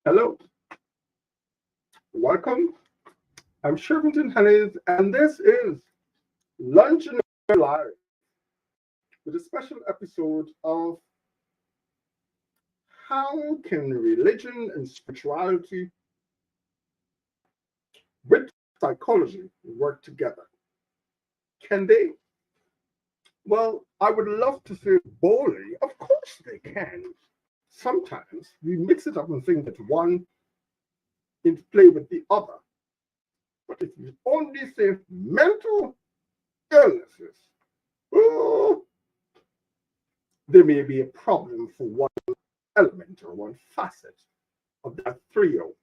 Hello, welcome. I'm Shirvington Hannays, and this is LearnLive with a special episode of how can religion and spirituality with psychology work together? Can they? Well, I would love to say boldly, of course they can. Sometimes we mix it up and think that one interplay with the other. But if you only say mental illnesses, oh, there may be a problem for one element or one facet of that trio: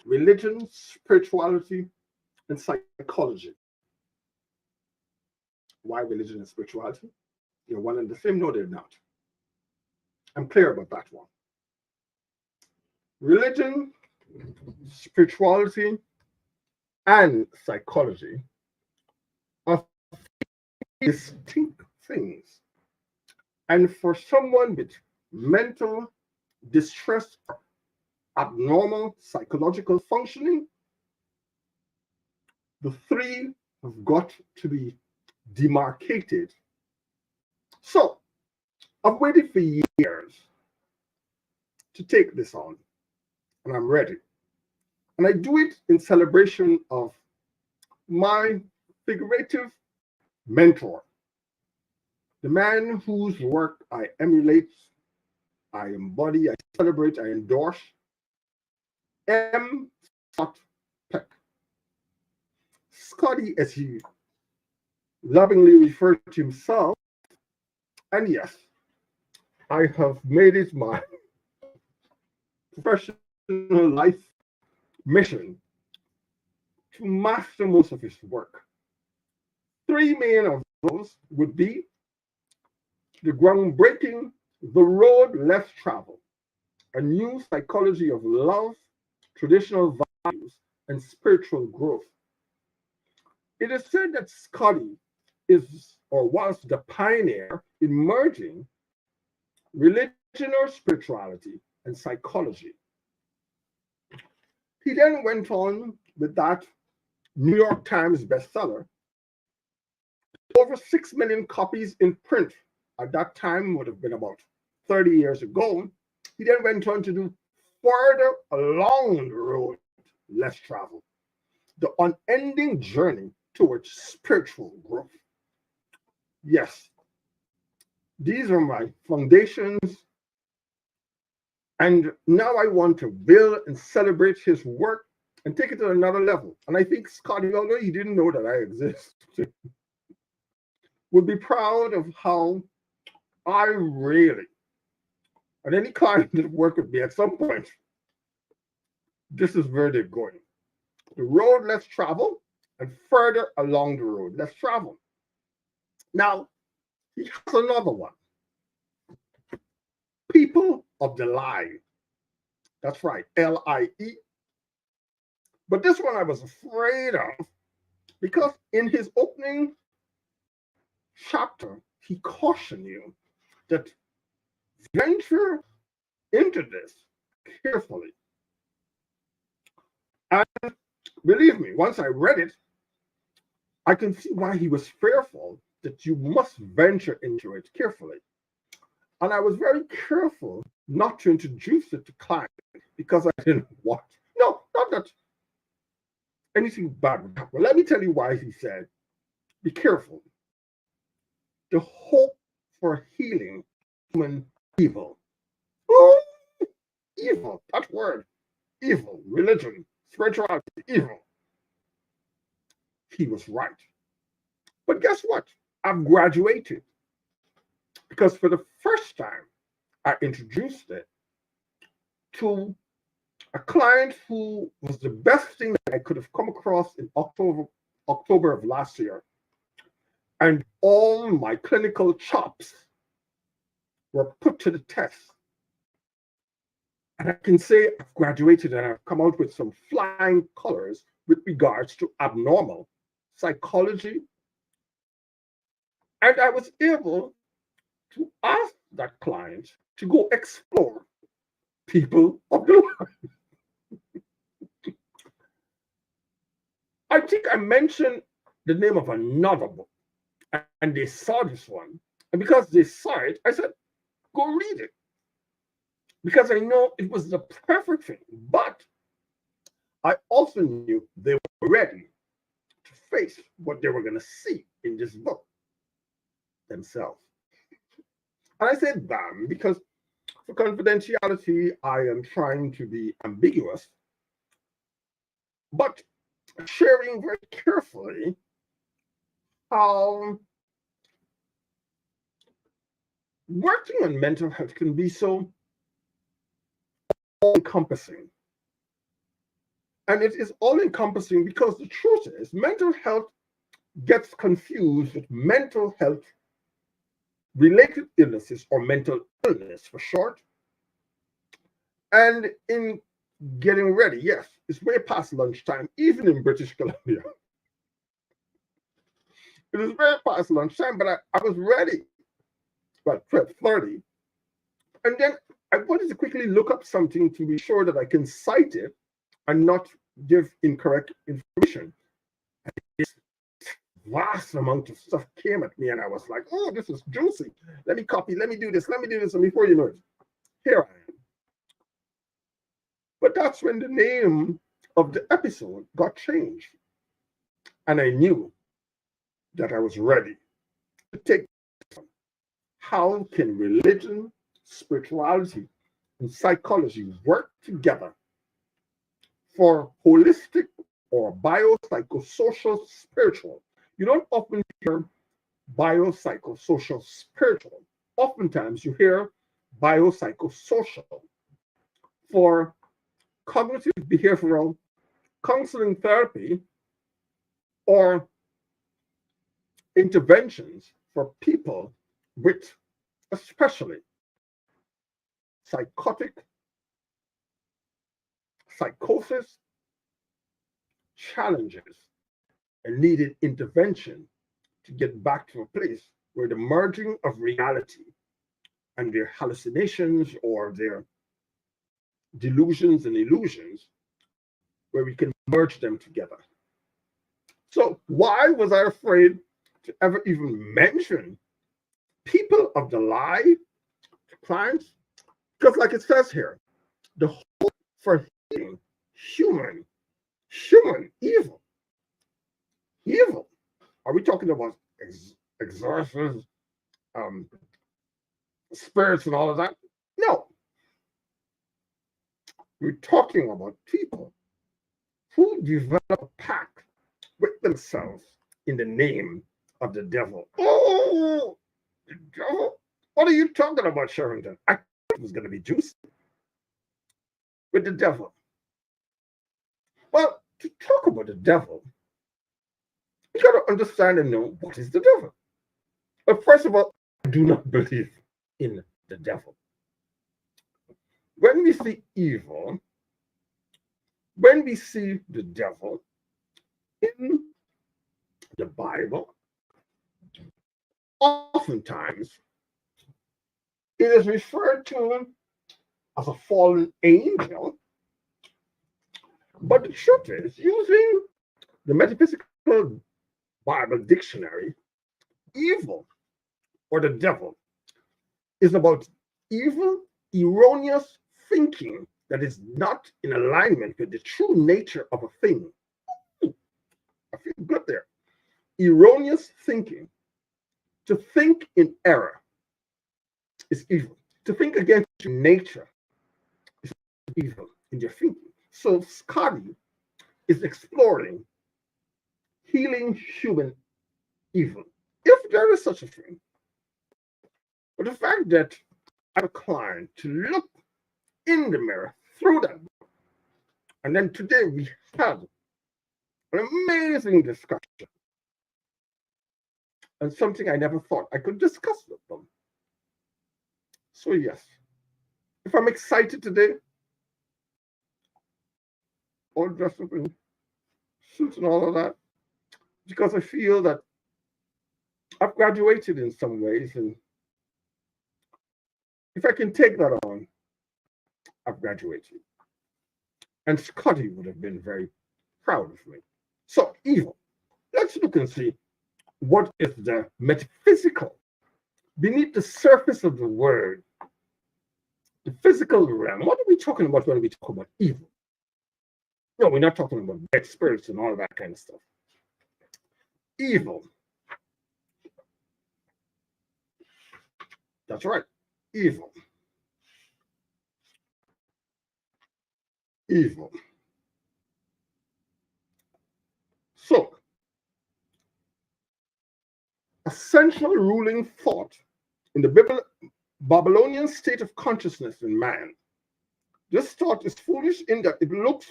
religion, spirituality, and psychology. Why religion and spirituality? You're one and the same? No, they're not. I'm clear about that one. Religion, spirituality, and psychology are distinct things. And for someone with mental distress, abnormal psychological functioning, the three have got to be demarcated. So I've waited for years to take this on, and I'm ready. And I do it in celebration of my figurative mentor, the man whose work I emulate, I embody, I celebrate, I endorse, M. Scott Peck. Scotty, as he lovingly referred to himself, and yes, I have made it my professional life mission to master most of his work. Three main of those would be the groundbreaking The Road Less Traveled, a new psychology of love, traditional values, and spiritual growth. It is said that Scotty is or was the pioneer in merging religion or spirituality and psychology. He then went on with that New York Times bestseller, over 6 million copies in print. At that time would have been about 30 years ago. He then went on to do Further Along the Road Less Traveled, the unending journey towards spiritual growth. Yes, these are my foundations, and now I want to build and celebrate his work and take it to another level. And I think Scotty, although he didn't know that I exist, would be proud of how I really, and any client that work with me at some point, this is where they're going. The road less traveled and further along the road less traveled. Now, he has another one. People of the Lie. That's right, L-I-E. But this one I was afraid of because in his opening chapter, he cautioned you that venture into this carefully. And believe me, once I read it, I can see why he was fearful that you must venture into it carefully. And I was very careful not to introduce it to clients because I didn't want, no, not that anything bad would happen. Let me tell you why he said, be careful. The hope for healing human evil. Oh, evil, that word, evil, religion, spirituality, evil. He was right. But guess what? I've graduated because for the first time, I introduced it to a client who was the best thing that I could have come across in October of last year. And all my clinical chops were put to the test. And I can say I've graduated and I've come out with some flying colors with regards to abnormal psychology. And I was able to ask that client to go explore people of the line. I think I mentioned the name of another book, and they saw this one. And because they saw it, I said, go read it. Because I know it was the perfect thing. But I also knew they were ready to face what they were going to see in this book themselves. And I said them because for confidentiality, I am trying to be ambiguous, but sharing very carefully how working on mental health can be so all-encompassing. And it is all-encompassing because the truth is mental health gets confused with mental health related illnesses, or mental illness for short. And in getting ready, yes, it's way past lunchtime, even in British Columbia. It is very past lunchtime, but I was ready. Well, 12:30. And then I wanted to quickly look up something to be sure that I can cite it and not give incorrect information. And this vast amount of stuff came at me, and I was like, oh, this is juicy. Let me copy, let me do this, and before you know it, here I am. But that's when the name of the episode got changed. And I knew that I was ready to take this one. How can religion, spirituality, and psychology work together for holistic or biopsychosocial spiritual? You don't often hear biopsychosocial spiritual. Oftentimes you hear biopsychosocial. For cognitive behavioral counseling therapy or interventions for people with especially psychosis challenges and needed intervention to get back to a place where the merging of reality and their hallucinations or their delusions and illusions, where we can merge them together. So why was I afraid to ever even mention people of the lie to clients? Because like it says here, the hope for healing human evil. Evil. Are we talking about exorcisms, spirits and all of that? No. We're talking about people who develop a pact with themselves in the name of the devil. Oh, the devil? What are you talking about, Shirvington? I thought it was going to be juicy. With the devil. Well, to talk about the devil, you got to understand and know what is the devil. But first of all, I do not believe in the devil. When we see evil, when we see the devil in the Bible, oftentimes it is referred to as a fallen angel. But the truth is, using the metaphysical Bible dictionary, evil or the devil is about evil, erroneous thinking that is not in alignment with the true nature of a thing. I feel good there. Erroneous thinking. To think in error is evil. To think against nature is evil in your thinking. So Scotty is exploring healing human evil, if there is such a thing. But the fact that I have a client to look in the mirror through that book, and then today we had an amazing discussion and something I never thought I could discuss with them. So yes, if I'm excited today, all dressed up in suits and all of that, because I feel that I've graduated in some ways, and if I can take that on, I've graduated. And Scotty would have been very proud of me. So, evil. Let's look and see what is the metaphysical beneath the surface of the word, the physical realm. What are we talking about when we talk about evil? No, we're not talking about bad spirits and all that kind of stuff. Evil. That's right. Evil. Evil. So, a central ruling thought in the Babylonian state of consciousness in man. This thought is foolish in that it looks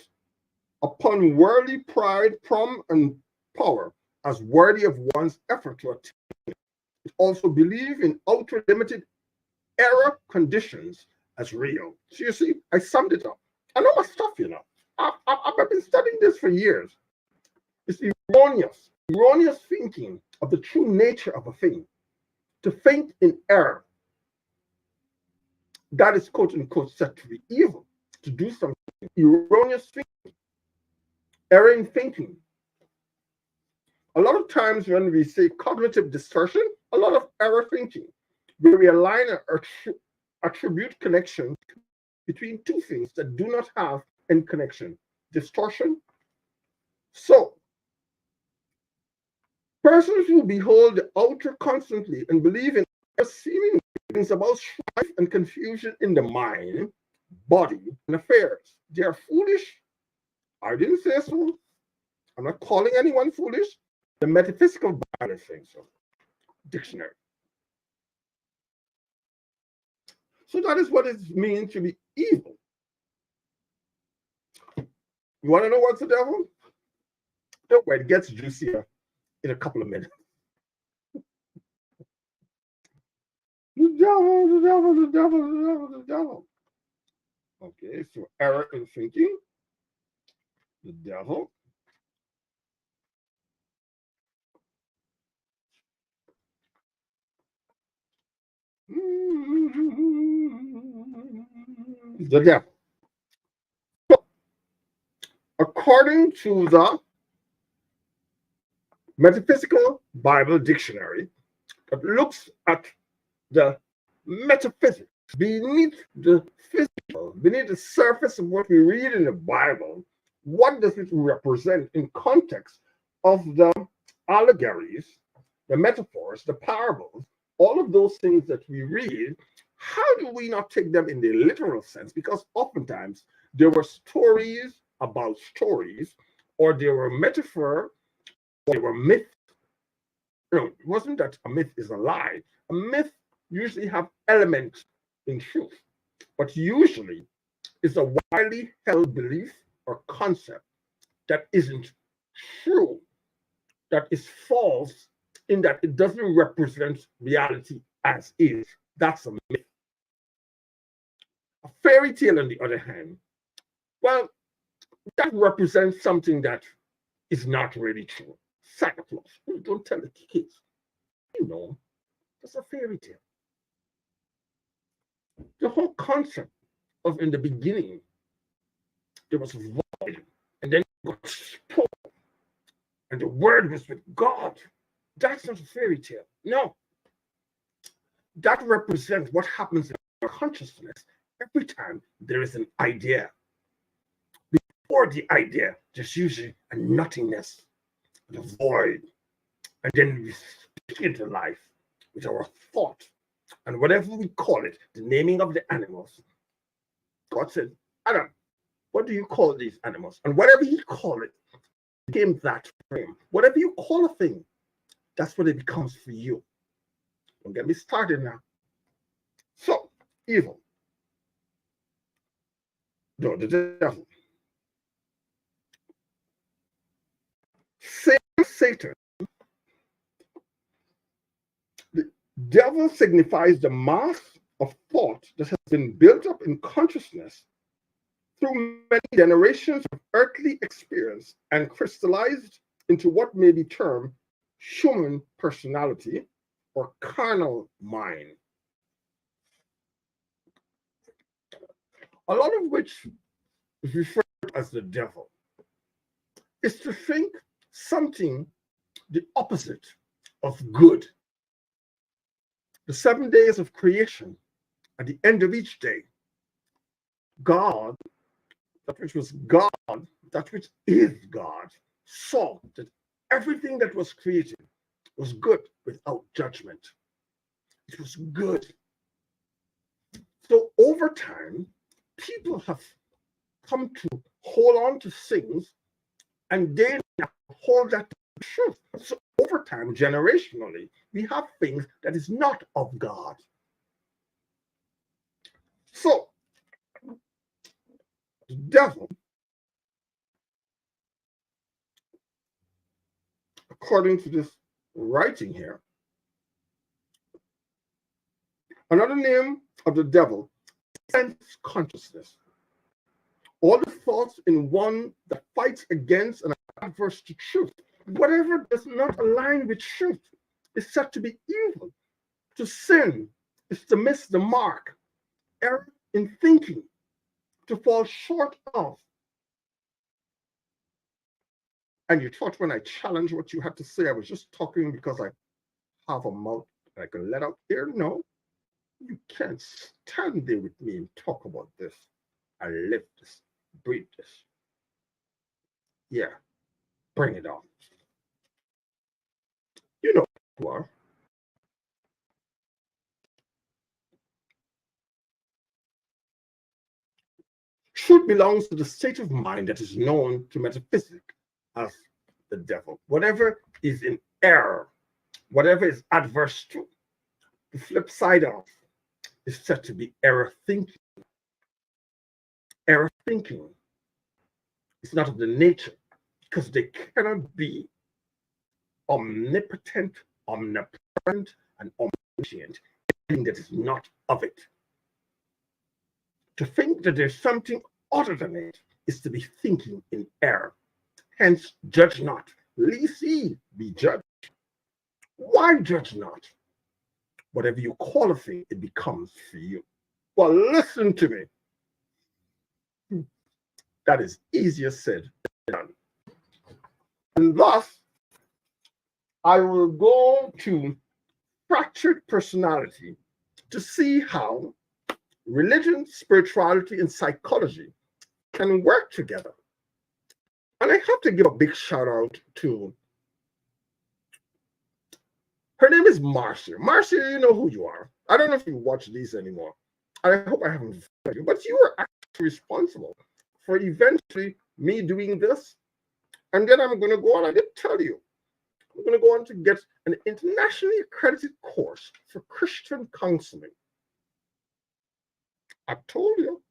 upon worldly pride, and power as worthy of one's effort to attain it. It also believes in outer limited error conditions as real. So you see, I summed it up. I know my stuff, you know. I've been studying this for years. It's erroneous thinking of the true nature of a thing. To think in error, that is quote unquote said to be evil. To do something erroneous thinking, error in thinking. A lot of times when we say cognitive distortion, a lot of error thinking, where we align or attribute connection between two things that do not have any connection. Distortion. So, persons who behold the outer constantly and believe in seeming things about strife and confusion in the mind, body, and affairs. They are foolish. I didn't say so. I'm not calling anyone foolish. The metaphysical Bible says so. Dictionary. So that is what it means to be evil. You want to know what's the devil? Don't worry, it gets juicier in a couple of minutes. The devil, the devil, the devil, the devil, the devil. Okay, so error in thinking. The devil. The devil. So, according to the Metaphysical Bible Dictionary, that looks at the metaphysics beneath the physical, beneath the surface of what we read in the Bible, what does it represent in context of the allegories, the metaphors, the parables, all of those things that we read? How do we not take them in the literal sense? Because oftentimes there were stories about stories, or there were metaphor, or there were myths. No, it wasn't that a myth is a lie. A myth usually have elements in truth, but usually it's a widely held belief or concept that isn't true, that is false, in that it doesn't represent reality as is. That's a myth. A fairy tale, on the other hand, well, that represents something that is not really true. Santa Claus. Don't tell the kids. You know, that's a fairy tale. The whole concept of in the beginning, there was void, and then God spoke, and the word was with God. That's not a fairy tale. No. That represents what happens in our consciousness every time there is an idea. Before the idea, there's usually a nothingness, a void, and then we speak into life with our thought. And whatever we call it, the naming of the animals, God said, Adam, what do you call these animals? And whatever you call it, became that frame. Whatever you call a thing, that's what it becomes for you. Don't get me started now. So, evil. No, the devil. Satan. The devil signifies the mass of thought that has been built up in consciousness through many generations of earthly experience and crystallized into what may be termed human personality or carnal mind. a lot of which is referred to as the devil, is to think something the opposite of good. The 7 days of creation, at the end of each day, God, that which was God, that which is God, saw that everything that was created was good without judgment. It was good. So over time, people have come to hold on to things and they hold that to be truth. So over time, generationally, we have things that is not of God. So the devil, according to this writing here, another name of the devil is sense consciousness. All the thoughts in one that fights against and adverse to truth. Whatever does not align with truth is said to be evil. To sin is to miss the mark, error in thinking, to fall short of. And you thought when I challenged what you had to say, I was just talking because I have a mouth I can let out air? No, you can't stand there with me and talk about this. I live this, breathe this. Yeah, bring it on. You know who you are. Truth belongs to the state of mind that is known to metaphysics as the devil. Whatever is in error, whatever is adverse to, the flip side of, is said to be error thinking. Error thinking is not of the nature because they cannot be omnipotent, omnipresent, and omniscient. Anything that is not of it. To think that there's something other than it is to be thinking in error. Hence, judge not, lest ye be judged. Why judge not? Whatever you call a thing, it becomes for you. Well, listen to me. That is easier said than done. And thus, I will go to fractured personality to see how religion, spirituality, and psychology can work together. And I have to give a big shout out to, her name is Marcia. Marcia, you know who you are. I don't know if you watch these anymore. I hope I haven't offended you, but you were actually responsible for eventually me doing this. And then I'm going to go on, I did tell you, I'm going to go on to get an internationally accredited course for Christian counseling. I told you,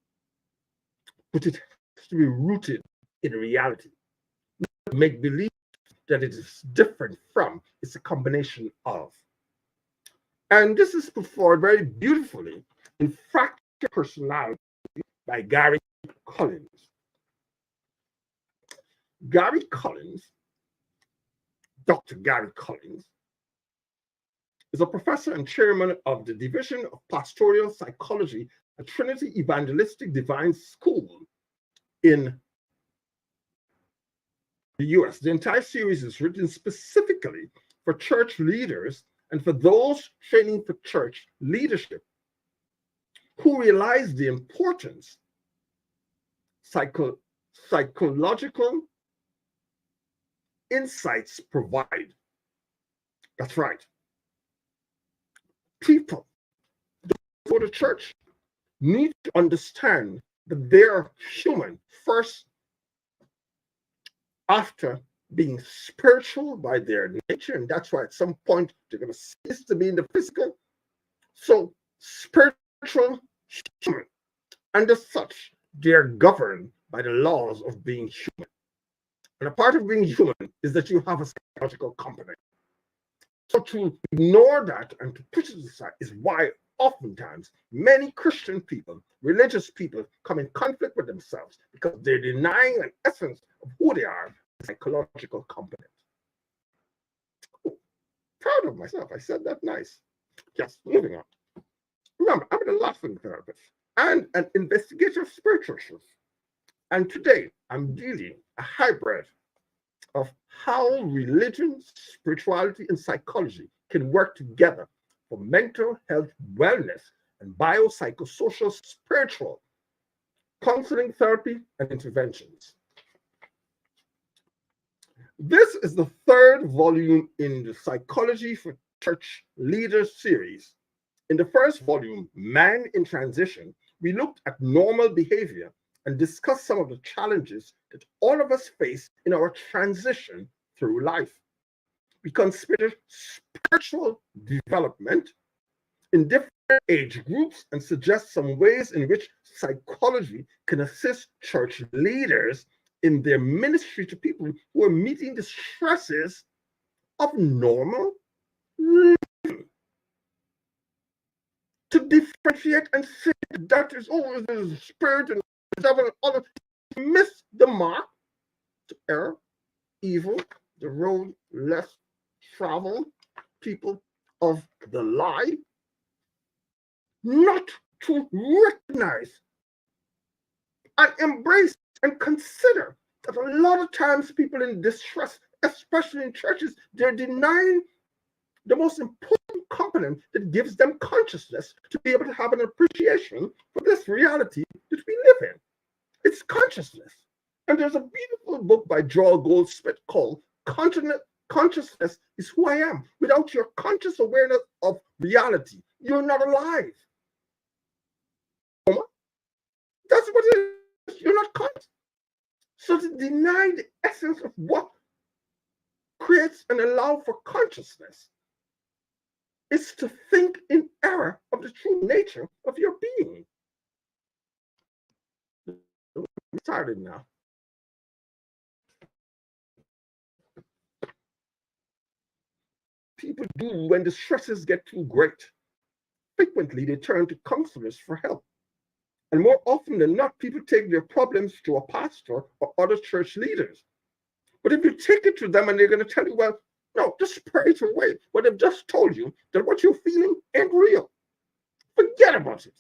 but it has to be rooted in reality. Not make believe that it is different from, it's a combination of. And this is put forward very beautifully in Fractured Personality by Gary Collins. Gary Collins, Dr. Gary Collins, is a professor and chairman of the Division of Pastoral Psychology at Trinity Evangelistic Divine School in the US. The entire series is written specifically for church leaders and for those training for church leadership who realize the importance psychological insights provide. That's right. People who go to church need to understand that they're human first, after being spiritual by their nature, and that's why at some point they're going to cease to be in the physical. So spiritual, human, and as such, they're governed by the laws of being human. And a part of being human is that you have a psychological component. So to ignore that and to push it aside is why oftentimes many Christian people, religious people, come in conflict with themselves because they're denying an essence of who they are, the psychological component. Ooh, proud of myself. I said that nice. Yes, moving on. Remember, I'm a laughing therapist. and an investigative spiritualist. And today I'm dealing a hybrid of how religion, spirituality, and psychology can work together for mental health wellness and biopsychosocial spiritual counseling, therapy, and interventions. This is the third volume in the Psychology for Church Leaders series. In the first volume, Man in Transition, we looked at normal behavior and discussed some of the challenges that all of us face in our transition through life. We considered spiritual development in different age groups and suggest some ways in which psychology can assist church leaders in their ministry to people who are meeting the stresses of normal living. To differentiate and say that is always the spirit and the devil and other, miss the mark, to err, evil, the road less traveled, people of the lie, not to recognize and embrace and consider that a lot of times people in distress, especially in churches, they're denying the most important component that gives them consciousness to be able to have an appreciation for this reality that we live in. It's consciousness. And there's a beautiful book by Joel Goldsmith called Consciousness is Who I Am. Without your conscious awareness of reality, you're not alive. That's what it is. You're not conscious. So to deny the essence of what creates and allow for consciousness is to think in error of the true nature of your being. I'm started now. People do when the stresses get too great. Frequently, they turn to counselors for help. And more often than not, people take their problems to a pastor or other church leaders. But if you take it to them and they're going to tell you, well, no, just pray it away. But they've just told you that what you're feeling ain't real. Forget about it.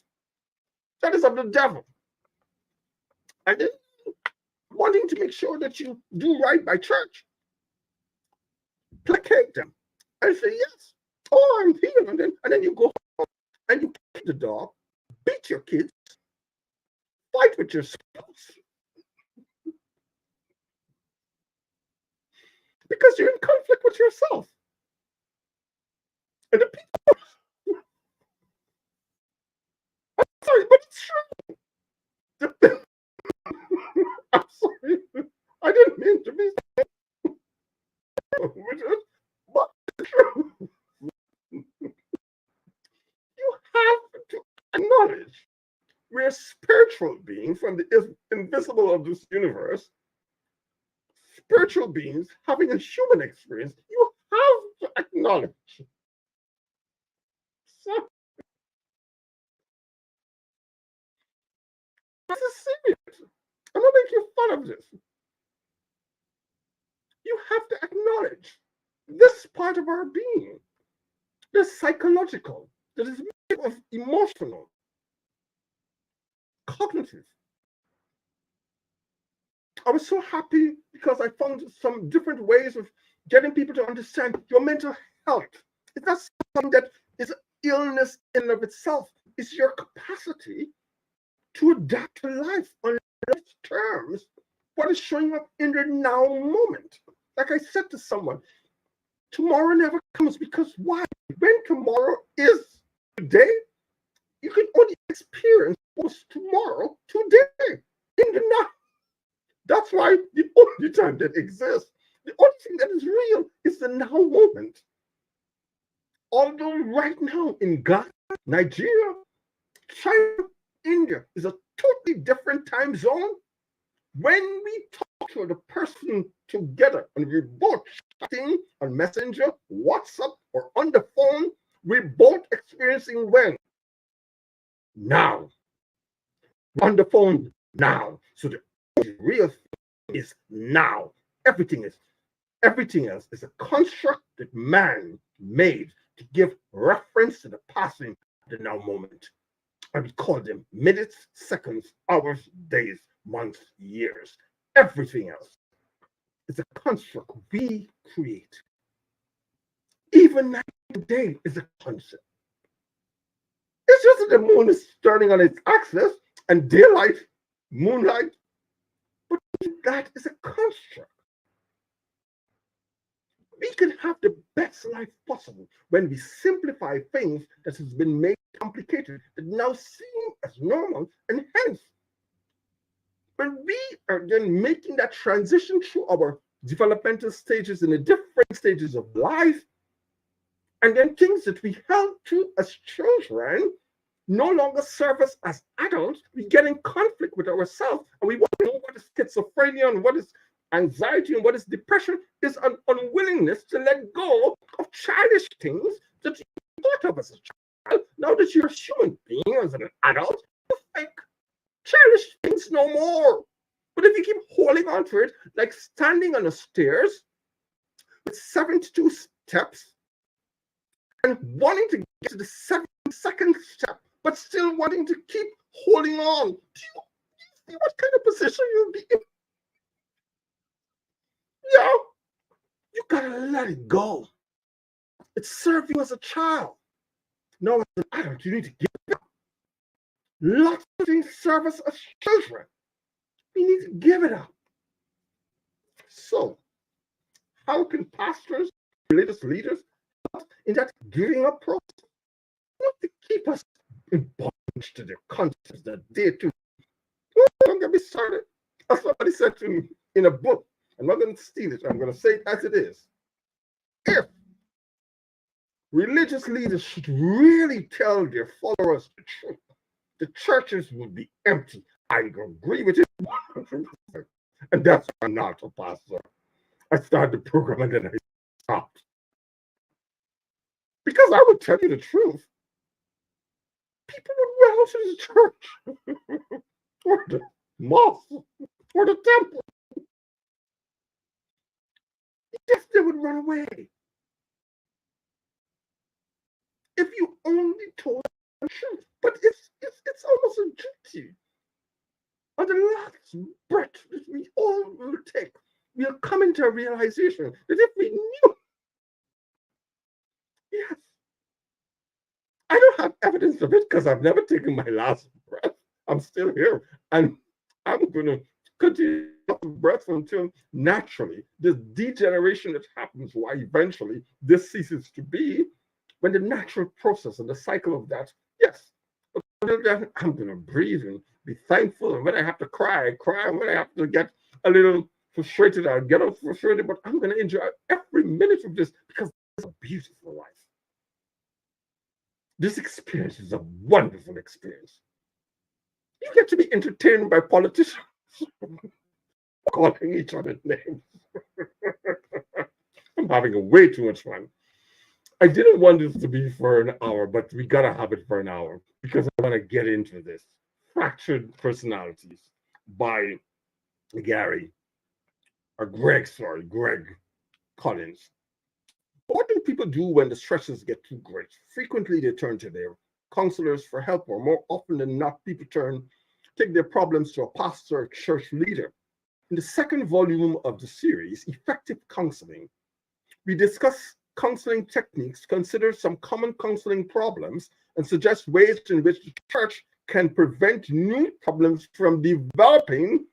That is of the devil. And then wanting to make sure that you do right by church, placate them and say, yes, oh, I'm healed. And then you go home and you kick the dog, beat your kids, fight with your spouse. Because you're in conflict with yourself. And the people, I'm sorry, but it's true. I'm sorry. I didn't mean to be but it's true. You have to acknowledge we're spiritual beings from the invisible of this universe, spiritual beings having a human experience. You have to acknowledge. So, this is serious. I'm not making fun of this. You have to acknowledge this part of our being, the psychological, that is made of emotional, cognitive. I was so happy because I found some different ways of getting people to understand your mental health. It's not something that is illness in and of itself. It's your capacity to adapt to life on life's terms, what is showing up in the now moment. Like I said to someone, tomorrow never comes because why? When tomorrow is today, you can only experience what's tomorrow today in the now. That's why the only time that exists, the only thing that is real is the now moment. Although right now in Ghana, Nigeria, China, India is a totally different time zone. When we talk to the person together and we're both chatting on Messenger, WhatsApp, or on the phone, we're both experiencing when? Now. On the phone now. So the real thing is now. Everything else is a construct that man made to give reference to the passing, the now moment. And we call them minutes, seconds, hours, days, months, years. Everything else is a construct we create. Even night and day is a concept. It's just that the moon is turning on its axis and daylight, moonlight, but that is a construct. We can have the best life possible when we simplify things that has been made complicated, that now seem as normal, and hence, when we are then making that transition through our developmental stages and the different stages of life, and then things that we held to as children no longer serve us as adults, we get in conflict with ourselves, and we want to know what is schizophrenia and what is anxiety and what is depression, is an unwillingness to let go of childish things that you thought of as a child. Now that you're a human being, as an adult, you think childish things no more. But if you keep holding on to it, like standing on the stairs with 72 steps and wanting to get to the 72nd step, but still wanting to keep holding on, do you see what kind of position you'll be in? Yeah, you gotta let it go. It served you as a child. Now, as an adult, you need to give it up. Lots of things serve us as children. We need to give it up. So, how can pastors, religious leaders, in that giving up process, not to keep us in bondage to their concepts that they too? Don't get me started. As somebody said to me in a book, I'm not going to steal it, I'm going to say it as it is. If religious leaders should really tell their followers the truth, the churches would be empty. I agree with it 100%. And that's why I'm not a pastor. I started the program and then I stopped. Because I would tell you the truth. People would run to the church or the mosque or the temple. Yes, they would run away. If you only told the truth. But it's almost a duty. On the last breath that we all will take, we'll come into a realization that if we knew, yes, I don't have evidence of it because I've never taken my last breath. I'm still here, and I'm going to continue breath until naturally this degeneration that happens, why eventually this ceases to be, when the natural process and the cycle of that, yes, I'm going to breathe and be thankful. And when I have to cry, I cry. And when I have to get a little frustrated, I'll get frustrated. But I'm going to enjoy every minute of this because it's a beautiful life. This experience is a wonderful experience. You get to be entertained by politicians calling each other names. I'm having way too much fun. I didn't want this to be for an hour, but we got to have it for an hour because I want to get into this. Fractured Personalities by Greg Collins. What do people do when the stresses get too great? Frequently, they turn to their counselors for help, or more often than not, people take their problems to a pastor or church leader. In the second volume of the series, Effective Counseling, we discuss counseling techniques, consider some common counseling problems, and suggest ways in which the church can prevent new problems from developing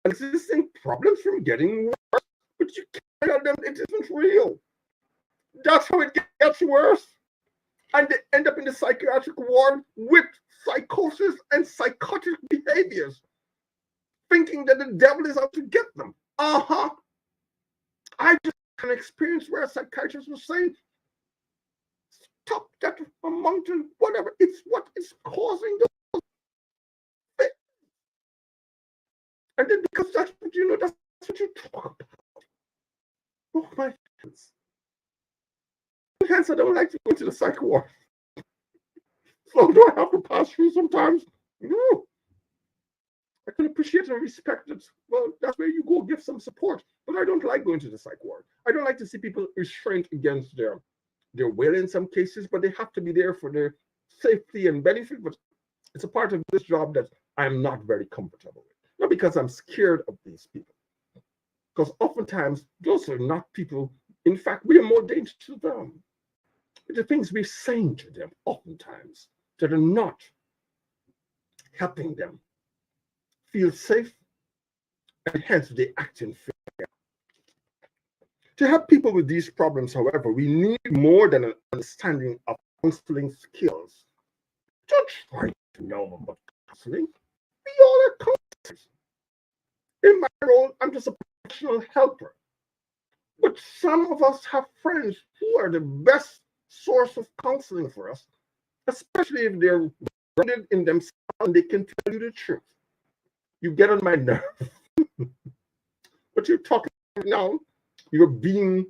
and existing problems from getting worse. But you can't tell them it isn't real. That's how it gets worse. And they end up in the psychiatric ward with psychosis and psychotic behaviors, thinking that the devil is out to get them. I just had an experience where a psychiatrist was saying, stop that a mountain, whatever. It's what is causing the thing. And then because that's what you know, that's what you talk about. Oh my goodness. Hence, I don't like to go to the psych ward. So do I have to pass through sometimes? No. I can appreciate and respect it. Well, that's where you go give some support. But I don't like going to the psych ward. I don't like to see people restrained against their will in some cases, but they have to be there for their safety and benefit. But It's a part of this job that I'm not very comfortable with. Not because I'm scared of these people, because oftentimes those are not people. In fact, we are more dangerous to them. The things we're saying to them oftentimes that are not helping them feel safe, and hence they act in fear. To help people with these problems, however, we need more than an understanding of counseling skills. Don't try to know about counseling. We all are counselors. In my role, I'm just a professional helper. But some of us have friends who are the best source of counseling for us, especially if they're grounded in themselves and they can tell you the truth. You get on my nerve. What you're talking about now, you're being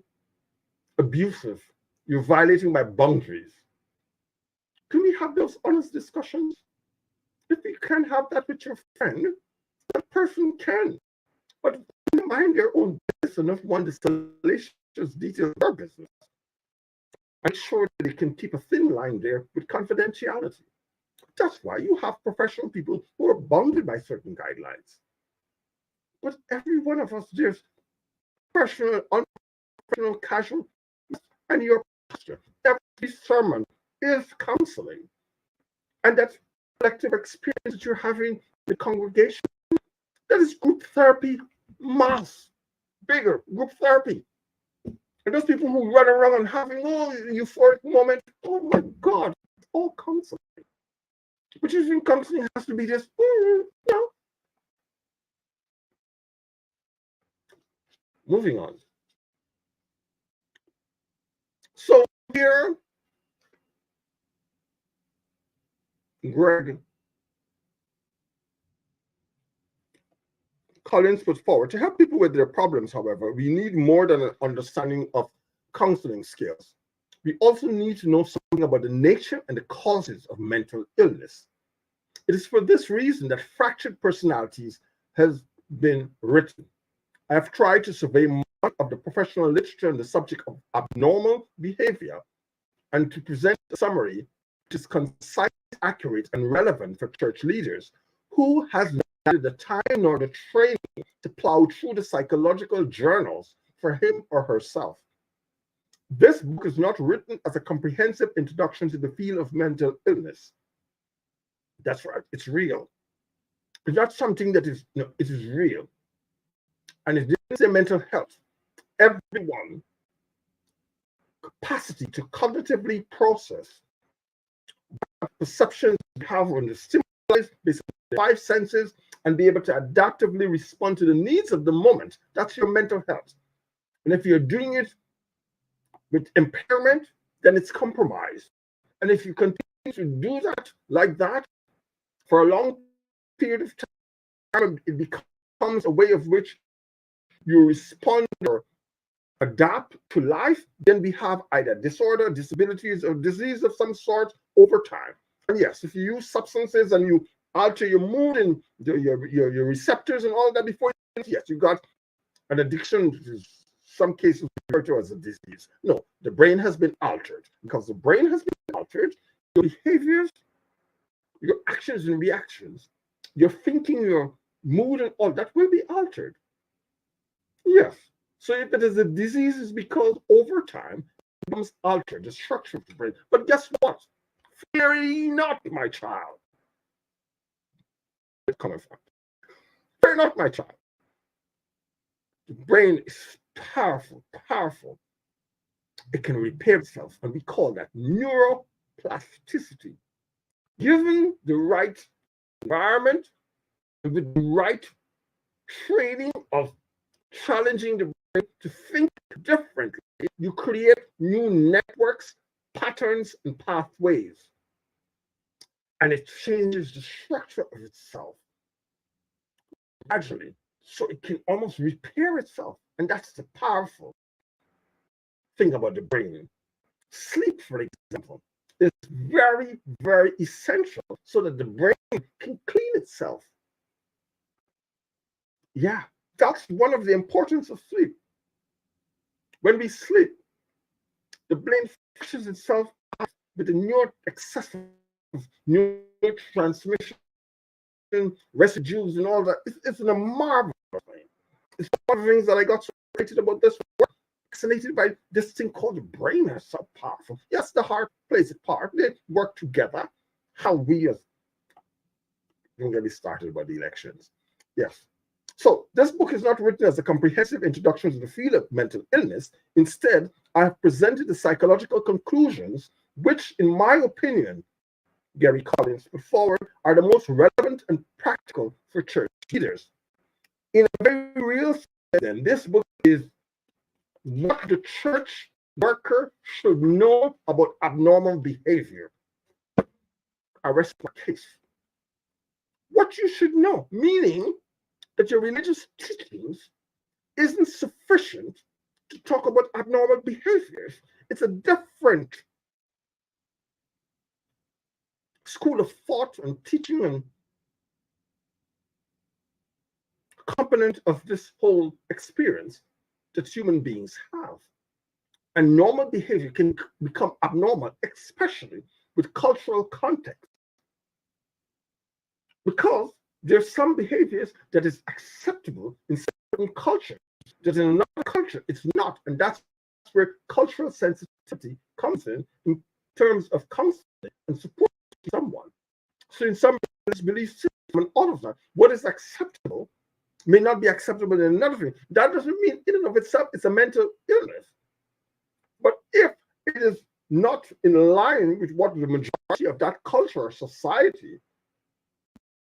abusive. You're violating my boundaries. Can we have those honest discussions? If you can't have that with your friend, that person can. But mind their own business enough one the salacious details of their business. I'm sure that they can keep a thin line there with confidentiality. That's why you have professional people who are bounded by certain guidelines. But every one of us, there's professional, unprofessional, casual, and your pastor. Every sermon is counseling. And that collective experience that you're having in the congregation, that is group therapy, mass, bigger group therapy. And those people who run around having all euphoric moment, oh my God, it's all counseling. But you think counseling has to be just, no. Moving on. So here, Greg Collins put forward, to help people with their problems, however, we need more than an understanding of counseling skills. We also need to know something about the nature and the causes of mental illness. It is for this reason that Fractured Personalities has been written. I have tried to survey much of the professional literature on the subject of abnormal behavior and to present a summary which is concise, accurate, and relevant for church leaders who has neither the time nor the training to plow through the psychological journals for him or herself. This book is not written as a comprehensive introduction to the field of mental illness. That's right, it's real. It's not something that is, no, it is real. And it is a mental health. Everyone capacity to cognitively process perceptions you have on the stimuli based on the five senses and be able to adaptively respond to the needs of the moment. That's your mental health. And if you're doing it with impairment, then it's compromised. And if you continue to do that like that for a long period of time, it becomes a way of which you respond or adapt to life, then we have either disorder, disabilities, or disease of some sort over time. And yes, if you use substances and you alter your mood and your receptors and all of that before, yes, you got an addiction, which is some cases referred to as a disease. No, the brain has been altered. Because the brain has been altered, your behaviors, your actions and reactions, your thinking, your mood, and all that will be altered. Yes. So if it is a disease, it's because over time it becomes altered, the structure of the brain. But guess what? Fear ye not, my child. It's coming from. Fear not, my child. The brain is powerful, powerful. It can repair itself, and we call that neuroplasticity. Given the right environment, with the right training of challenging the brain to think differently, you create new networks, patterns, and pathways. And it changes the structure of itself gradually, so it can almost repair itself. And that's the powerful thing about the brain. Sleep, for example, is very, very essential so that the brain can clean itself. Yeah, that's one of the importance of sleep. When we sleep, the brain flushes itself out with the neuroaccessory neurotransmission residues and all that. It's a marvelous thing. It's one of the things that I got so excited about this work, fascinated by this thing called the brain is so powerful. Yes, the heart plays a part. They work together. How we as don't get me started about the elections. Yes. So this book is not written as a comprehensive introduction to the field of mental illness. Instead, I have presented the psychological conclusions, which, in my opinion, Gary Collins put forward, are the most relevant and practical for church leaders. In a very real sense, then, this book is what the church worker should know about abnormal behavior. I rest my case. What you should know, meaning that your religious teachings isn't sufficient to talk about abnormal behaviors. It's a different school of thought and teaching and component of this whole experience that human beings have. And normal behavior can become abnormal, especially with cultural context. Because there's some behaviors that is acceptable in certain cultures, that in another culture it's not. And that's where cultural sensitivity comes in terms of counseling and supporting someone. So in some belief system and all of that, what is acceptable may not be acceptable in another thing. That doesn't mean in and of itself it's a mental illness. But if it is not in line with what the majority of that culture or society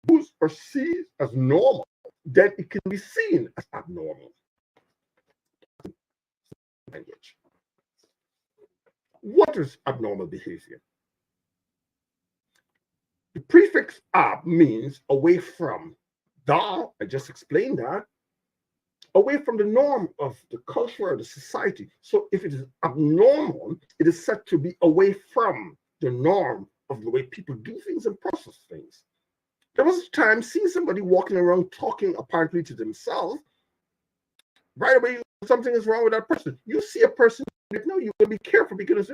views or sees as normal, then it can be seen as abnormal. Language. What is abnormal behavior? The prefix ab means away from. Da, I just explained that. Away from the norm of the culture or the society. So if it is abnormal, it is said to be away from the norm of the way people do things and process things. There was a time seeing somebody walking around talking apparently to themselves. Right away, something is wrong with that person. You see a person, no, you will be careful because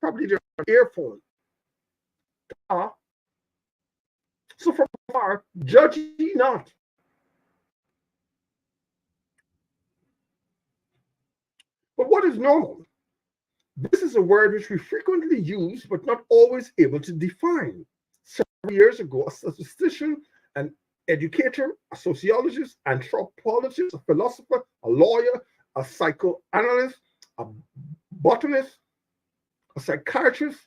probably they're on earphone. So from afar, judge ye not. But what is normal? This is a word which we frequently use, but not always able to define. Several years ago, a statistician, an educator, a sociologist, anthropologist, a philosopher, a lawyer, a psychoanalyst, a botanist, a psychiatrist,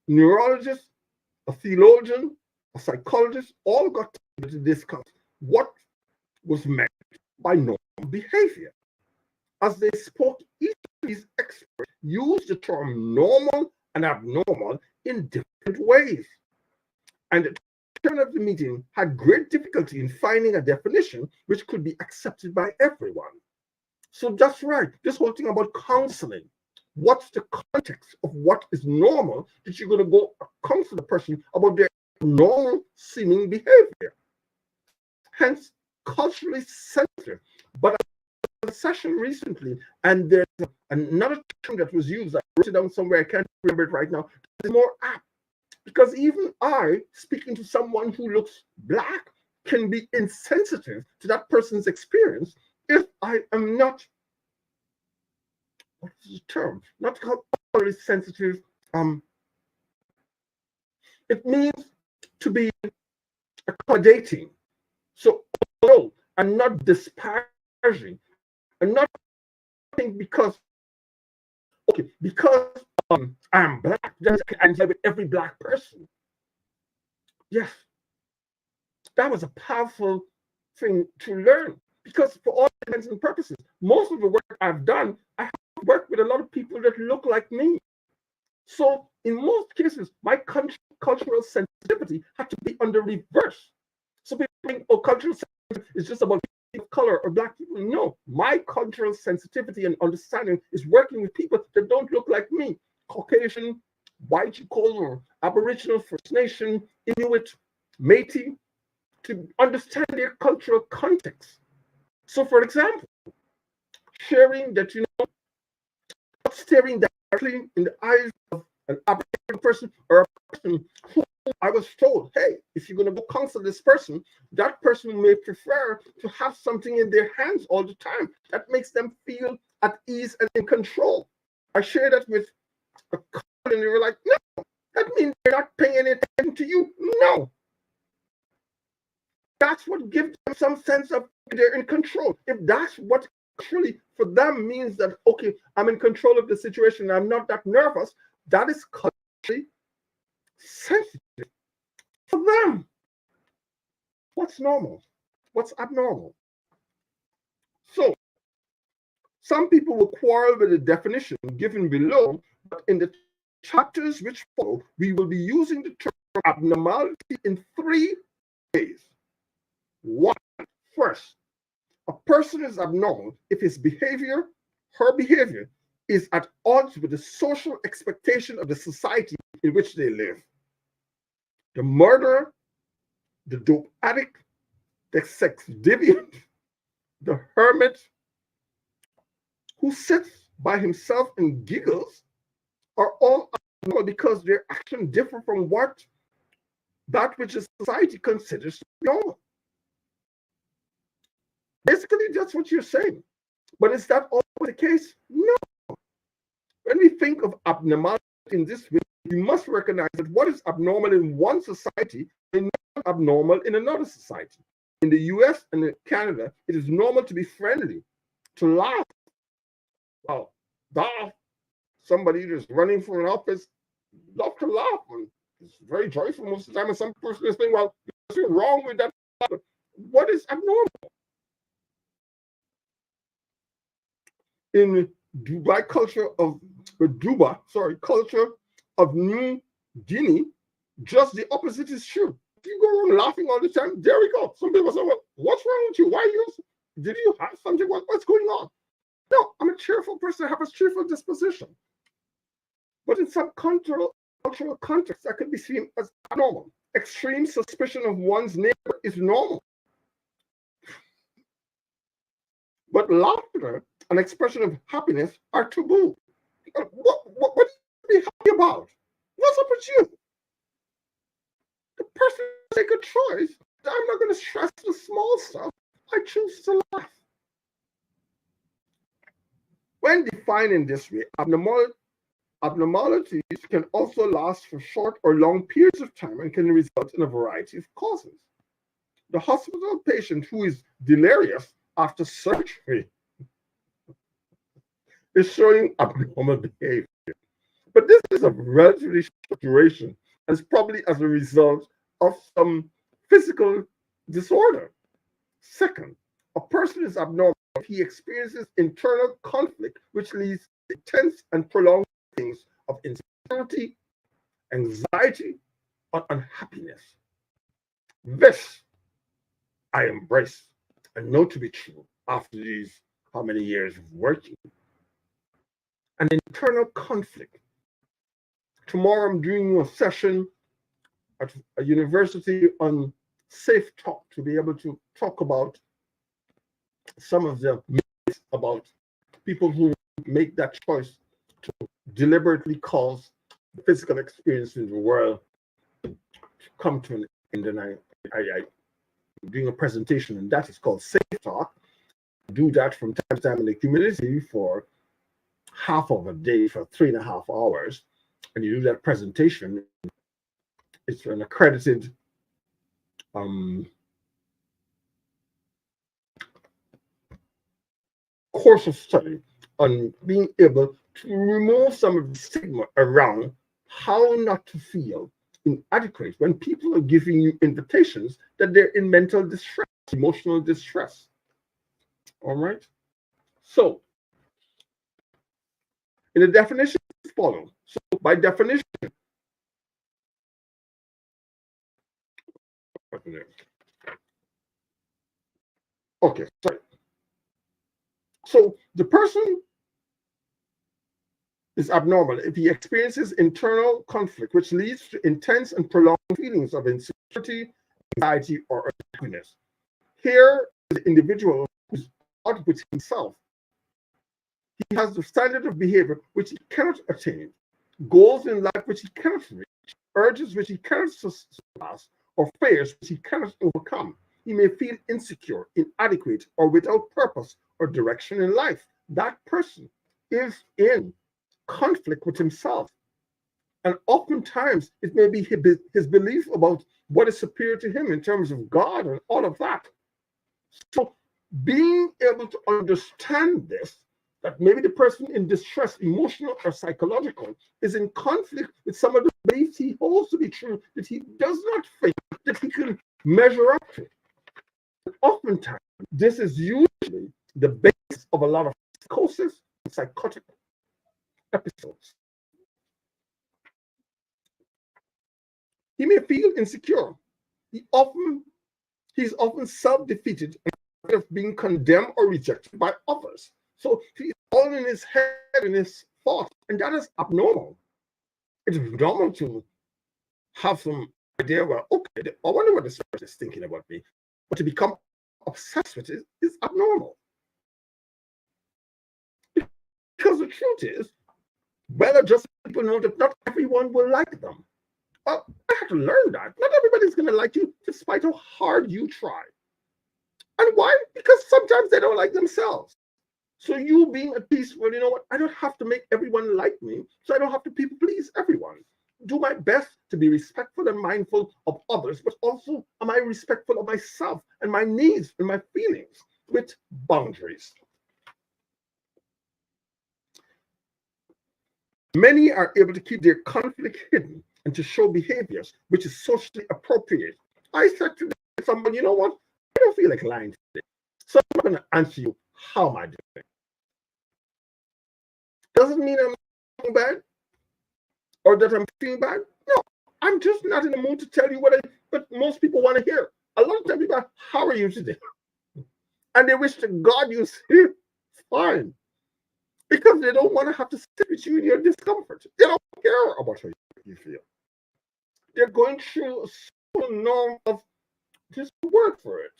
neurologist, a theologian, a psychologist, all got to discuss what was meant by normal behavior. As they spoke, each of these experts used the term normal and abnormal in different ways. And the chairman of the meeting had great difficulty in finding a definition which could be accepted by everyone. So that's right, this whole thing about counseling. What's the context of what is normal that you're going to go counsel the person about their normal seeming behavior? Hence, culturally sensitive. But a session recently, and there's another term that was used. I wrote it down somewhere, I can't remember it right now. It's more apt because even I, speaking to someone who looks black, can be insensitive to that person's experience if I am not, what is the term? Not culturally sensitive. It means to be accommodating. So, although I'm not disparaging, I'm not saying because I'm black, then I can with every black person. Yes, that was a powerful thing to learn because for all intents and purposes, most of the work I've done, I have worked with a lot of people that look like me. So in most cases, my cultural sensitivity had to be under reverse. So people think, oh, cultural sensitivity is just about people of color or black people. No, my cultural sensitivity and understanding is working with people that don't look like me. Caucasian, white, you call, or Aboriginal, First Nation, Inuit, Métis, to understand their cultural context. So for example, sharing that, not staring directly in the eyes of an aberrated person, or a person who I was told, hey, if you're going to go counsel this person, that person may prefer to have something in their hands all the time. That makes them feel at ease and in control. I shared that with a couple, and they were like, no, that means they're not paying any attention to you. No. That's what gives them some sense of they're in control. If that's what actually for them means that, okay, I'm in control of the situation, I'm not that nervous, that is culturally sensitive for them. What's normal? What's abnormal? So, some people will quarrel with the definition given below, but in the chapters which follow, we will be using the term abnormality in 3 ways. One, first, a person is abnormal if his behavior, her behavior, is at odds with the social expectation of the society in which they live. The murderer, the dope addict, the sex deviant, the hermit who sits by himself and giggles are all abnormal because their actions differ from that which the society considers normal. Basically, that's what you're saying. But is that always the case? No. When we think of abnormality in this way, you must recognize that what is abnormal in one society is not abnormal in another society. In the US and in Canada, it is normal to be friendly, to laugh. Well, somebody just running for an office, love to laugh. And it's very joyful most of the time. And some person is saying, well, what's wrong with that? What is abnormal? In Dubai culture of New Guinea, just the opposite is true. If you go around laughing all the time, there we go. Some people say, well, what's wrong with you? Did you have something? What's going on? No, I'm a cheerful person. I have a cheerful disposition. But in some cultural context, that could be seen as abnormal. Extreme suspicion of one's neighbor is normal. But laughter and expression of happiness are taboo. What do you be happy about? What's up with you? The person make a choice. I'm not going to stress the small stuff. I choose to laugh. When defined in this way, abnormalities can also last for short or long periods of time and can result in a variety of causes. The hospital patient who is delirious after surgery is showing abnormal behavior. But this is a relatively short duration and it's probably as a result of some physical disorder. Second, a person is abnormal if he experiences internal conflict, which leads to intense and prolonged feelings of insecurity, anxiety, or unhappiness. This I embrace and know to be true after these how many years of working. An internal conflict. Tomorrow I'm doing a session at a university on safe talk to be able to talk about some of the myths about people who make that choice to deliberately cause the physical experience in the world to come to an end. And I'm doing a presentation, and that is called Safe Talk. I do that from time to time in the community for half of a day for 3.5 hours. And you do that presentation. It's an accredited course of study on being able to remove some of the stigma around how not to feel inadequate when people are giving you invitations that they're in mental distress, emotional distress. All right. So, in the definition follow. So, by definition, okay, sorry. So the person is abnormal if he experiences internal conflict, which leads to intense and prolonged feelings of insecurity, anxiety, or unhappiness. Here is the individual who's out with himself. He has the standard of behavior which he cannot attain. goals in life which he cannot reach, urges which he cannot surpass, or fears which he cannot overcome. He may feel insecure, inadequate, or without purpose or direction in life. That person is in conflict with himself. And oftentimes, it may be his belief about what is superior to him in terms of God and all of that. So, being able to understand this, that maybe the person in distress, emotional or psychological, is in conflict with some of the beliefs he holds to be true, that he does not think that he can measure up to. Oftentimes, this is usually the basis of a lot of psychosis and psychotic episodes. He may feel insecure. He's often self-defeated of being condemned or rejected by others. So he's all in his head and his thoughts, and that is abnormal. It's normal to have some idea, well, okay, I wonder what this person is thinking about me. But to become obsessed with it is abnormal. Because the truth is, well-adjusted people know that not everyone will like them. I had to learn that. Not everybody's going to like you, despite how hard you try. And why? Because sometimes they don't like themselves. So you being at peace, well, you know what? I don't have to make everyone like me, so I don't have to people please everyone. Do my best to be respectful and mindful of others, but also am I respectful of myself and my needs and my feelings with boundaries. Many are able to keep their conflict hidden and to show behaviors which is socially appropriate. I said to someone, you know what? I don't feel like lying today. So I'm not going to answer you, how am I doing? Doesn't mean I'm feeling bad or that I'm feeling bad. No, I'm just not in the mood to tell you what most people want to hear. A lot of times people are, how are you today? And they wish to God you say, fine. Because they don't want to have to sit with you in your discomfort. They don't care about how you feel. They're going through a certain norm of just work for it.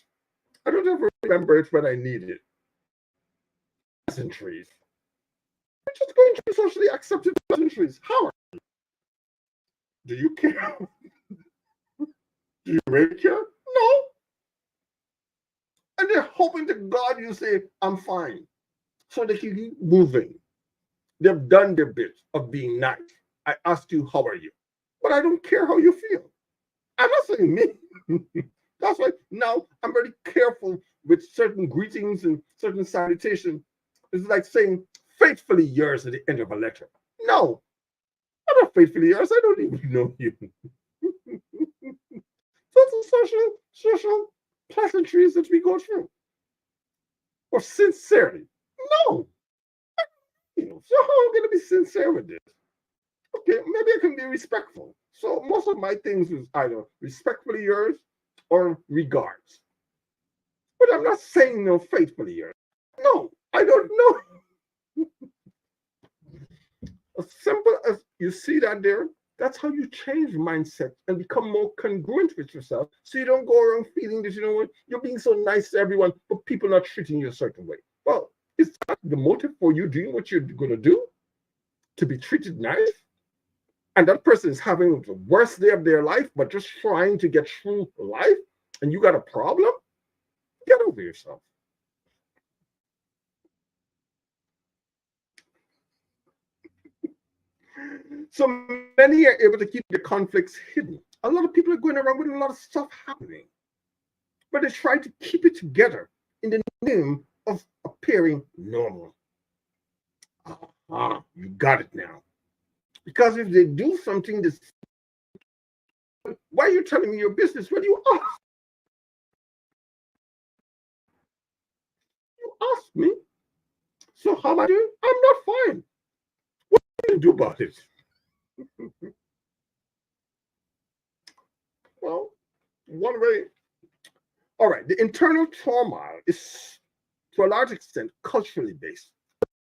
I don't ever remember it when I need it. Pleasantries. I'm just going through socially accepted pleasantries. How are you? Do you care? Do you really care? No. And they're hoping to God you say, I'm fine. So they can keep moving. They've done their bit of being nice. I asked you, how are you? But I don't care how you feel. I'm not saying me. That's why now I'm very careful with certain greetings and certain salutations. It's like saying faithfully yours at the end of a letter. No, I'm not faithfully yours. I don't even know you. Those are social pleasantries that we go through. Or sincerity. No. So how am I going to be sincere with this? Okay, maybe I can be respectful. So most of my things is either respectfully yours or regards. But I'm not saying no faithfully yours. No, I don't know. As simple as you see that there, that's how you change mindset and become more congruent with yourself. So you don't go around feeling that, you know what, you're being so nice to everyone, but people not treating you a certain way. Well, is that the motive for you doing what you're going to do? To be treated nice? And that person is having the worst day of their life, but just trying to get through life, and you got a problem? Get over yourself. So many are able to keep their conflicts hidden. A lot of people are going around with a lot of stuff happening, but they try to keep it together in the name of appearing normal. You got it now. Because if they do something this, why are you telling me your business? Well, you asked me. So how am I doing? I'm not fine. What do you do about it? Well, one way. All right, the internal turmoil is to a large extent culturally based.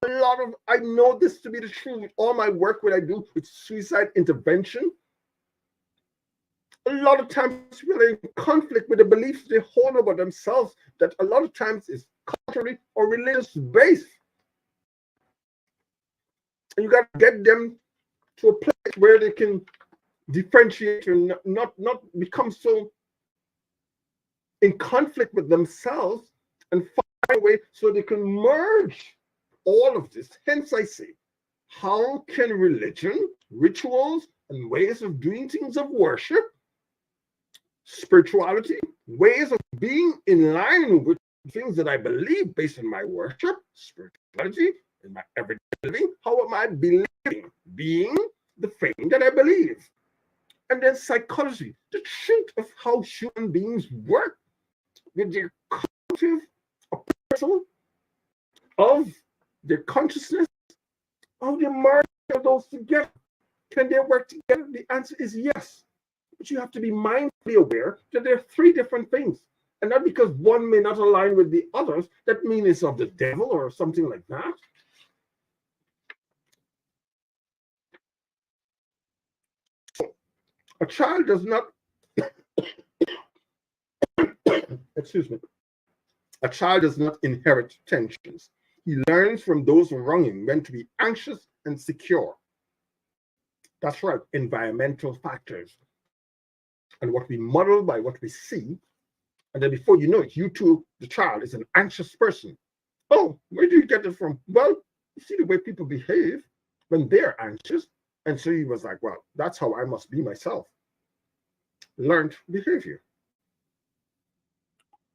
I know this to be the truth with all my work, what I do with suicide intervention. A lot of times people are in conflict with the beliefs they hold about themselves that a lot of times is culturally or religious based. And you got to get them to a place where they can differentiate and not become so in conflict with themselves, and find a way so they can merge all of this. Hence, I say, how can religion, rituals, and ways of doing things of worship, spirituality, ways of being in line with things that I believe based on my worship, spirituality, in my everyday living, how am I believing? Being the thing that I believe. And then psychology, the truth of how human beings work with their cognitive appraisal of their consciousness, how they merge those together. Can they work together? The answer is yes. But you have to be mindfully aware that there are three different things. And not because one may not align with the others, that means it's of the devil or something like that. So, a child does not, excuse me, a child does not inherit tensions. He learns from those around him when to be anxious and secure. That's right, environmental factors. And what we model by what we see, and then before you know it, you too, the child, is an anxious person. Oh, where do you get it from? Well, you see the way people behave when they're anxious. And so he was like, well, that's how I must be myself. Learned behavior.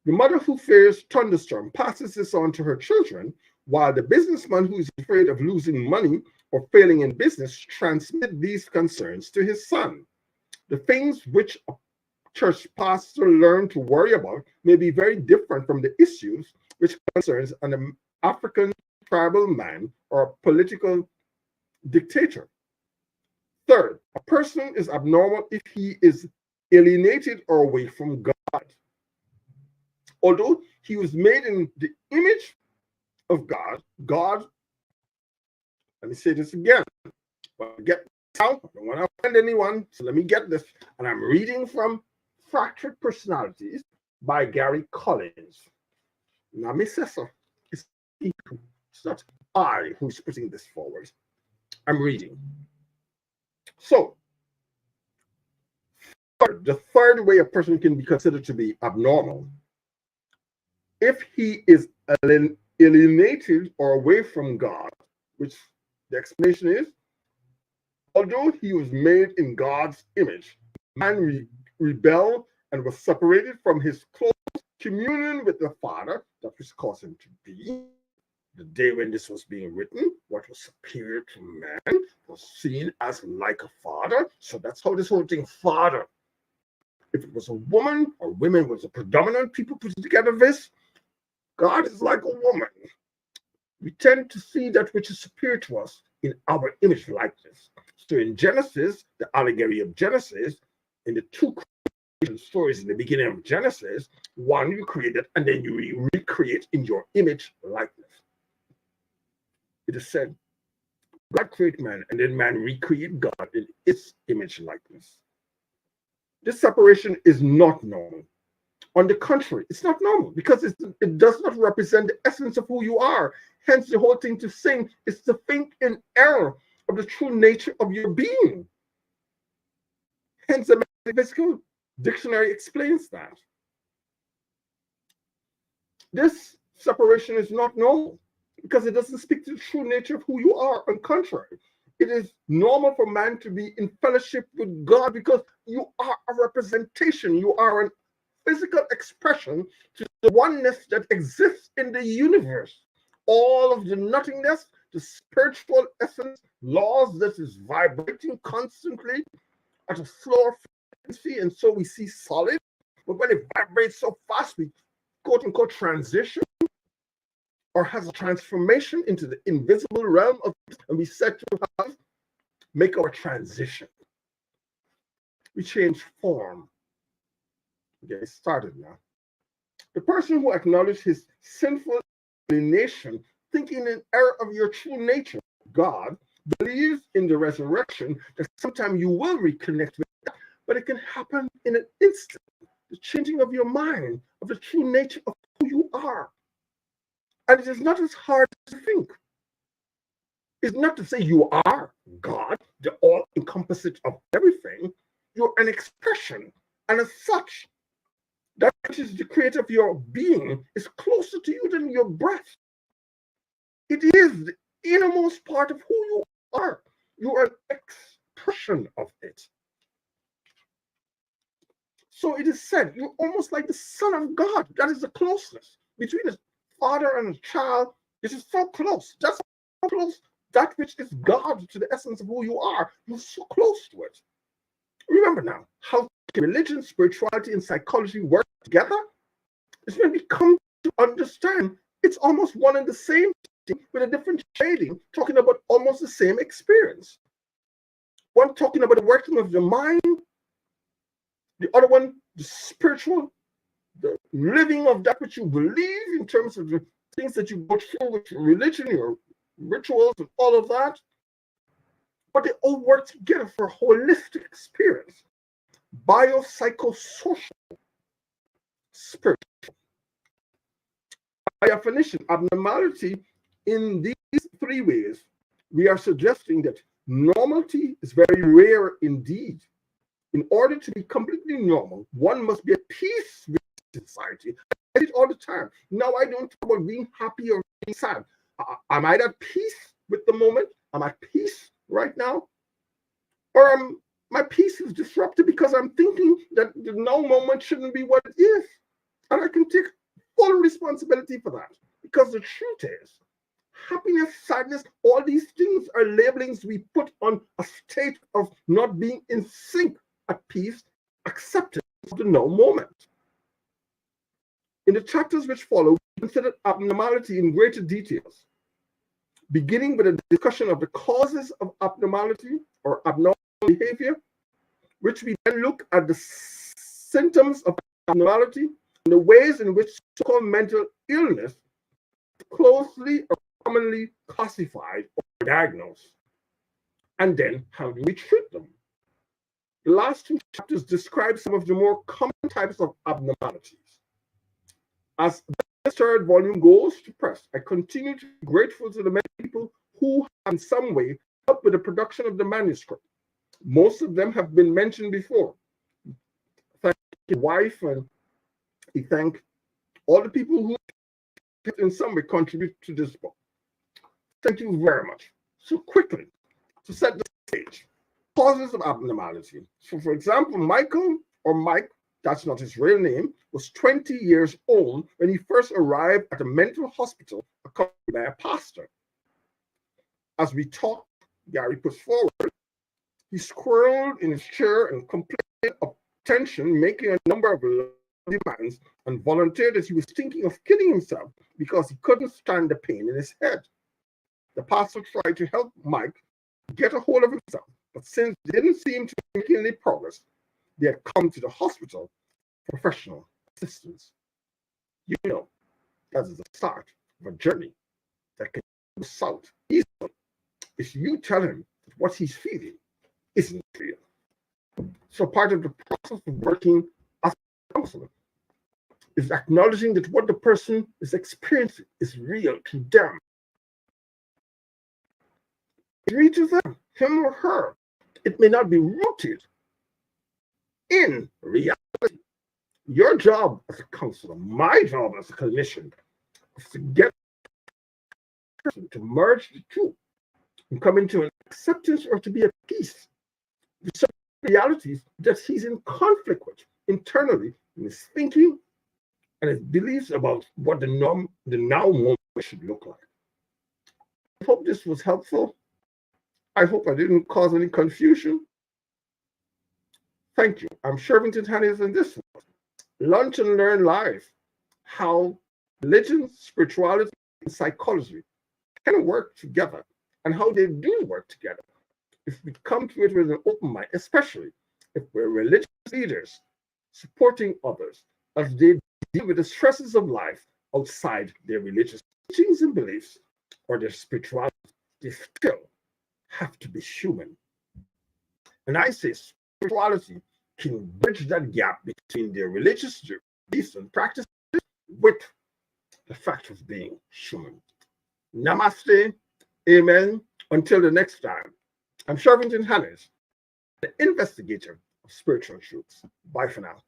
The mother who fears thunderstorm passes this on to her children, while the businessman who is afraid of losing money or failing in business transmits these concerns to his son. The things which a church pastor learned to worry about may be very different from the issues which concerns an African tribal man or a political dictator. Third, a person is abnormal if he is alienated or away from God. Although he was made in the image of God, let me say this again. Get this out. I don't want to offend anyone, so let me get this. And I'm reading from Fractured Personalities by Gary Collins. Now, Miss Cessa, it's not I who's putting this forward. I'm reading. So, the third way a person can be considered to be abnormal, if he is alienated or away from God, which the explanation is, although he was made in God's image, man rebelled and was separated from his close communion with the Father that was caused him to be. The day when this was being written, what was superior to man was seen as like a father. So that's how this whole thing, father. If it was a woman or women was a predominant people putting together this, God is like a woman. We tend to see that which is superior to us in our image likeness. So in Genesis, the allegory of Genesis, in the two creation stories in the beginning of Genesis, one you created and then you recreate in your image likeness. It is said, God created man and then man recreate God in its image likeness. This separation is not normal. On the contrary, it's not normal because it does not represent the essence of who you are. Hence, the whole thing to sing is to think in error of the true nature of your being. Hence, the metaphysical dictionary explains that. This separation is not normal because it doesn't speak to the true nature of who you are. On the contrary, it is normal for man to be in fellowship with God because you are a representation. You are an physical expression to the oneness that exists in the universe. All of the nothingness, the spiritual essence, laws that is vibrating constantly at a slower frequency, and so we see solid. But when it vibrates so fast, we quote unquote transition or has a transformation into the invisible realm of, and we set to make our transition. We change form. Okay, started now. The person who acknowledges his sinful alienation, thinking in error of your true nature, God, believes in the resurrection, that sometime you will reconnect with that, but it can happen in an instant. The changing of your mind, of the true nature of who you are. And it is not as hard as you think. It's not to say you are God, the all-encompassing of everything. You're an expression. And as such, that which is the creator of your being is closer to you than your breath. It is the innermost part of who you are. You are an expression of it. So it is said, you're almost like the Son of God. That is the closeness between a father and a child. It is so close. That's how close that which is God to the essence of who you are. You're so close to it. Remember now, how religion, spirituality, and psychology work together? It's when we come to understand it's almost one and the same thing with a different shading, talking about almost the same experience. One talking about the working of the mind, the other one, the spiritual, the living of that which you believe in terms of the things that you go through with your religion, your rituals, and all of that. But they all work together for a holistic experience. BioPsychoSocial Spiritual. By definition, abnormality in these three ways, we are suggesting that normality is very rare indeed. In order to be completely normal, one must be at peace with society. I say it all the time. Now I don't talk about being happy or being sad. Am I at peace with the moment? Am I at peace right now? Or my peace is disrupted because I'm thinking that the now moment shouldn't be what it is. And I can take full responsibility for that. Because the truth is, happiness, sadness, all these things are labelings we put on a state of not being in sync, at peace, acceptance of the now moment. In the chapters which follow, we consider abnormality in greater details, beginning with a discussion of the causes of abnormality or abnormal behavior, which we then look at the symptoms of abnormality and the ways in which so-called mental illness is closely or commonly classified or diagnosed. And then how do we treat them? The last two chapters describe some of the more common types of abnormalities. As this third volume goes to press, I continue to be grateful to the many people who have in some way helped with the production of the manuscript. Most of them have been mentioned before. Thank his wife, and he thanked all the people who in some way contribute to this book. Thank you very much. So quickly, to set the stage, causes of abnormality. So for example, Michael, or Mike, that's not his real name, was 20 years old when he first arrived at a mental hospital accompanied by a pastor. As we talked, Gary puts forward, he squirreled in his chair and complained of tension, making a number of demands, and volunteered that he was thinking of killing himself because he couldn't stand the pain in his head. The pastor tried to help Mike get a hold of himself, but since they didn't seem to be making any progress, they had come to the hospital for professional assistance. You know, that is the start of a journey that can go south easily if you tell him that what he's feeling isn't real. So part of the process of working as a counselor is acknowledging that what the person is experiencing is real to them. It reaches them, him or her. It may not be rooted in reality. Your job as a counselor, my job as a clinician, is to get the person to merge the two and come into an acceptance or to be at peace with some realities that he's in conflict with internally in his thinking and his beliefs about what the now moment should look like. I hope this was helpful. I hope I didn't cause any confusion. Thank you. I'm Shirvington Hannays, and this was Lunch and Learn Live, how religion, spirituality, and psychology can work together, and how they do work together if we come to it with an open mind, especially if we're religious leaders supporting others as they deal with the stresses of life outside their religious teachings and beliefs or their spirituality. They still have to be human. And I say spirituality can bridge that gap between their religious beliefs and practices with the fact of being human. Namaste, amen, Until the next time, I'm Shirvington Hannays, the investigator of spiritual truths. Bye for now.